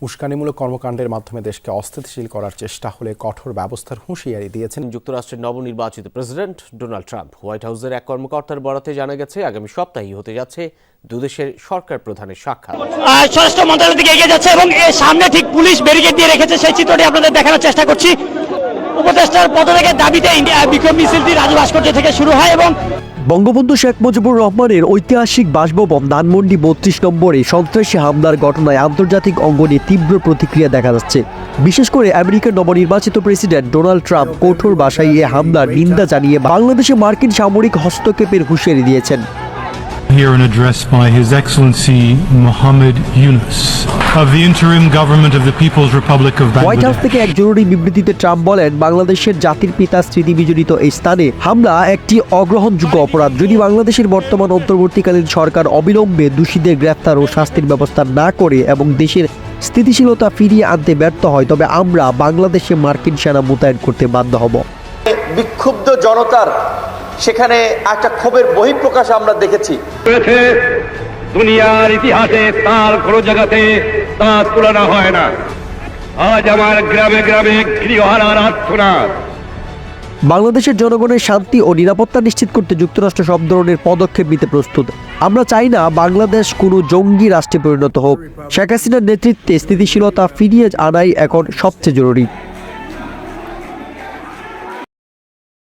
উস্কানিমূলক কর্মকাণ্ডের মাধ্যমে দেশকে অস্থিতিশীল করার চেষ্টা হলে কঠোর ব্যবস্থার হুঁশিয়ারি দিয়েছেন যুক্তরাষ্ট্রের নবনির্বাচিত প্রেসিডেন্ট ডোনাল্ড ট্রাম্প। হোয়াইট হাউসের এক কর্মকর্তার বরাতে জানা গেছে, আগামী সপ্তাহেই হতে যাচ্ছে দুদেশের সরকার প্রধানের সাক্ষাৎ। স্বরাষ্ট্র মন্ত্রণালয়ের দিকে এগিয়ে যাচ্ছে এবং এর সামনে ঠিক পুলিশ ব্যারিকেড দিয়ে রেখেছে, সেই চিত্রটি আপনাদের দেখানোর চেষ্টা করছি। উপদেষ্টার পদত্যাগের দাবিতে বিক্ষোভ মিছিলটি রাজু ভাস্কর্য থেকে শুরু হয় এবং বঙ্গবন্ধু শেখ মুজিবুর রহমানের ঐতিহাসিক বাসভবন ধানমন্ডি ৩২ নম্বরে সন্ত্রাসী হামলার ঘটনায় আন্তর্জাতিক অঙ্গনে তীব্র প্রতিক্রিয়া দেখা যাচ্ছে। বিশেষ করে আমেরিকার নবনির্বাচিত প্রেসিডেন্ট ডোনাল্ড ট্রাম্প কঠোর ভাষায় এ হামলার নিন্দা জানিয়ে বাংলাদেশে মার্কিন সামরিক হস্তক্ষেপের হুঁশিয়ারি দিয়েছেন। Here an address by His Excellency Mohammed Yunus of the Interim Government of the People's Republic of white house Bangladesh. থেকে এক জরুরি বিবৃতিতে ট্রাম্প বলেন, বাংলাদেশের জাতির পিতা স্মৃতি বিজড়িত এই স্থানে হামলা একটি অগ্রহণযোগ্য অপরাধ। যদি বাংলাদেশের বর্তমান অন্তর্বর্তীকালীন সরকার অবিলম্বে দোষীদের গ্রেফতার ও শাস্তির ব্যবস্থা না করে এবং দেশের স্থিতিশীলতা ফিরিয়ে আনতে ব্যর্থ হয়, তবে আমরা বাংলাদেশে মার্কিন সেনা মোতায়েন করতে বাধ্য হব। বিক্ষুব্ধ জনতার সেখানে একটা ক্ষোভের বহিঃপ্রকাশ আমরা দেখেছি। দুনিয়ার ইতিহাসে তার কোনো জায়গাতে তার তুলনা হয় না। আজ আমার গ্রামে গ্রামে গৃহহারার আর্তনাদ। বাংলাদেশের জনগণের শান্তি ও নিরাপত্তা নিশ্চিত করতে যুক্তরাষ্ট্র সব ধরনের পদক্ষেপ নিতে প্রস্তুত। আমরা চাই না বাংলাদেশ কোনো জঙ্গি রাষ্ট্রে পরিণত হোক। শেখ হাসিনার নেতৃত্বে স্থিতিশীলতা ফিরিয়ে আনাই এখন সবচেয়ে জরুরি।